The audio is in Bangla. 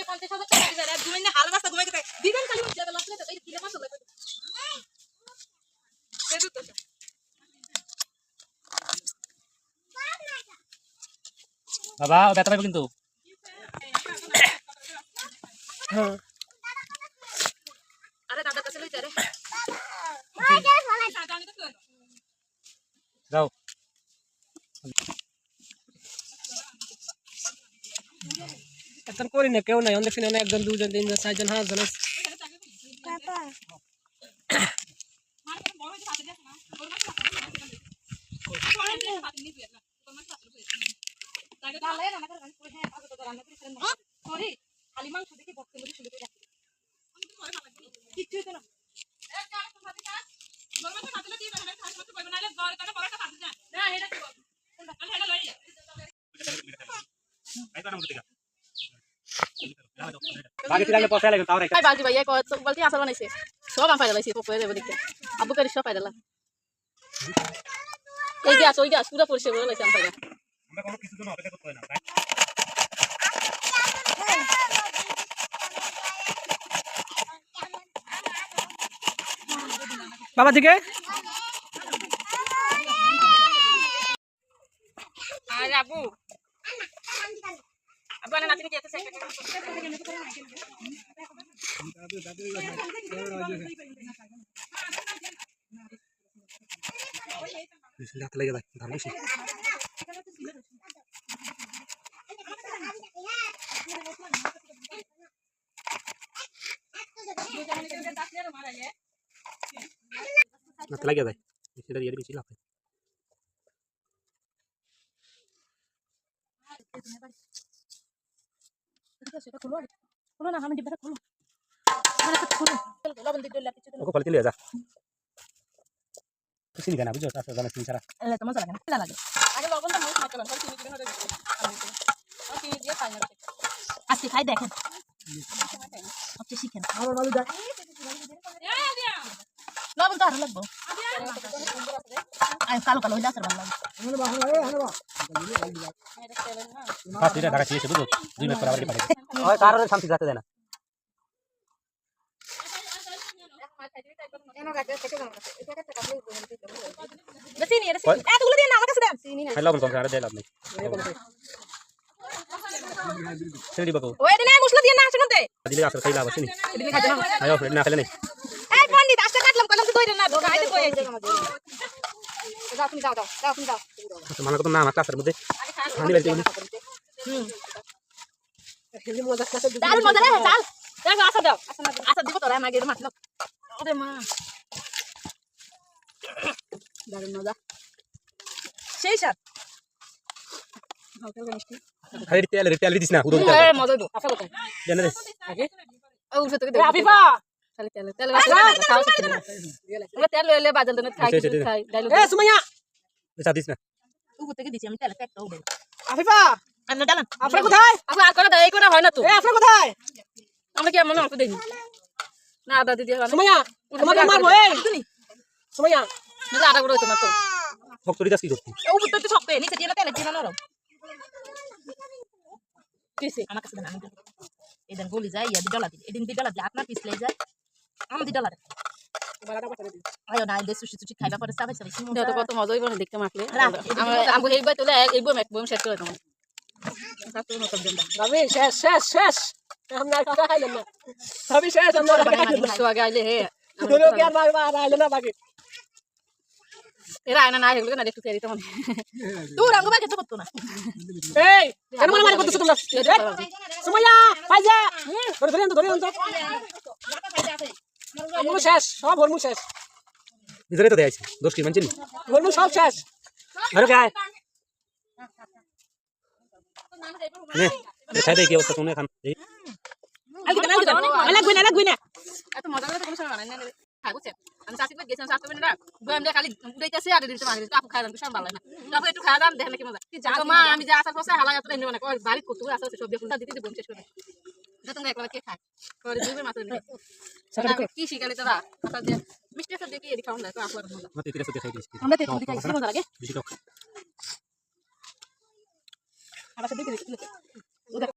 50,000 টাকা দিবেন এক ঘুমাইনে হাল রাস্তা ঘুমাইতে দিবেন খালি উঠে লাস্টে তো এই কিলে মাছ লাগে দেদু তো বাবা ও ব্যথা পাবে কিন্তু হ্যাঁ আরে দাদা কাছে লইতে রে যাও এখন করি না কেউ নাই অনেক শুনে না একজন দুজন তিনজন চারজন পাঁচজন খালি মাংস দেখি বক্সে মধ্যে শুলে করে রাখি কিচ্ছু হইতো না বাকি তিলালে পয়সা লাগে তাও রে ভাই বালতি ভাই এক বালতি আসার বানাইছে সব আম পাইলাইছে পপয়ে দেব দেখতে আব্বু করে সব পাইলা এই গ্যাস ওই গ্যাস পুরো পরিষ্কার করে লাইছে আম পাইলা আমরা কোনো কিছু জন্য অপেক্ষা করতে হয় না বাবা দিকে আরে আব্বু আব্বু না নাতিনি যেতে চাই হাত লেগে যায় ধান বেশি হাত লেগে যায় সেটা দিয়ে বেশি লাভ সেটা খুলো খুলো না আমি ডিব্বাটা খুলো খুলো লবণ দিয়ে দিলে কিছু ওকে ফলতে লিয়ে যা চিনি কেনা বুঝছো তাছাড়া জানা চিনি ছাড়া এলে তো মজা লাগে না লাগে আগে লবণটা মনে মাখলাম তাহলে চিনি দিবেন হয়ে যাবে আমি চিনি দিয়ে খাই না আজকে খাই দেখেন আপনি শিখেন আমার মালু দা লবণ তো আরো লাগবো আর কালো কালো হইলে আসার ভালো লাগে ফার্স্ট এটা ঢাকা ছিয়েছে বুঝছো 2 মিনিট পর আবার পাঠাই ওই কারোর শান্তি যাতে দেয় না চিনি এটা চিনি এতগুলো দিয়ে না আমার কাছে দেন চিনি না খাইলাম কম আর দেয় লাভ নেই চিনি বাবু ওই দিনে মশলা দিয়ে না আছে মধ্যে দিলে আসলে খাইলা আবার চিনি দিলে খাইতে না আয়ো ফ্রেন্ড না খেলে নেই এই পন্ডিত আজকে কাটলাম কলম তো দইরা না খাইতে কই আইছে যাও তুমি যাও যাও তুমি যাও আচ্ছা মানা কত না আমার ক্লাসের মধ্যে পানি বেলতে গেলি দারুণ মজা রে চাল দেখো আসা দাও আসা দিব তোরা মাগের মাছ দাও ওরে মা দারুণ মজা সেই সাথ হালকা মিষ্টি খালি তেল দিস না উদো এ মজা দাও আফা কোথায় জানা রে আগে ও উঠে তোকে দে আফিফা খালি তেল তেল খাও আমরা তেল লইলে বাজাল দেন খাই খাই ডাইলগ এ সুমাইয়া চা দিস না ও থেকে দিছি আমি তেল একটা ও দেব আফিফা আমরা ডালান আপনার কোথায় আপু আর করে দেই করে হয় না তো এ আপনার কোথায় আমরা কি মনে অল্প দেই না আদা দিদি সুমাইয়া তোমাকে মারবো এই সুমাইয়া না আদা করে হইতো না তো ফক্টরি দাস কি করতে ও বুঝতে তো শক্ত নিচে দিয়ে না তেল দিয়ে না নরম কিসে আমার কাছে না এদিন গলি যায় ইয়া ডলার দিন এদিন ডলার দিয়ে আপনার পিছলে যায় আমার ডলার আয়ো না দেশু সুচি খাইবা পরে সাবে সাবে তো কত মজা হইব দেখতে মাখলে আমরা এইবার তোলে এইবার একদম শেষ করে দাও ভাবি শেষ শেষ শেষ আমরা আর কথা খাইলাম না ভাবি শেষ আমরা আর কথা খাইলাম তো আগে আইলে হে দুটো কি আর আইলো না বাকি এরা আয়না না হেগুলো না একটু তেরি তো মনে তুই রঙ বাকি তো করতো না এই কেন মারামারি করতেছ তোমরা সুমাইয়া পাইজা ধরে আনতো আমু শেষ সব হরমু শেষ ভিতরে তো দেয় আছে দোষ কি মানছিনি হরমু সব শেষ আরে গায় নে খাই দে কি অবস্থা তুমি খান এই লাগবে না এত মজা করে কোনো সময় বানাই না খাইছে আমি শাসিক গেছিলাম শাস্ত্র না গোয়াম দিয়ে খালি উড়াইতেছে আর দিতে মাগি আপু খাইলাম সব ভালো না আপু একটু খাওয়া দাম দেখেন কি মজা তো মা আমি যে আসার পথে হালা এত নেই না বাড়ি করতে আসা সব দিয়ে দিতে দিতে বম শেষ করে তো তুমি একবার কে খায় পরে দুইবার মাত্র নেই কি শিখালি তোরা কথা দিয়ে মিষ্টি সাথে দেখি এদিকে খাওয়া যায় তো আপু মজা মতে তিরে সাথে খাই দিছি আমরা তো এদিকে খাইছি মজা লাগে বেশি টক আবার সাথে দেখি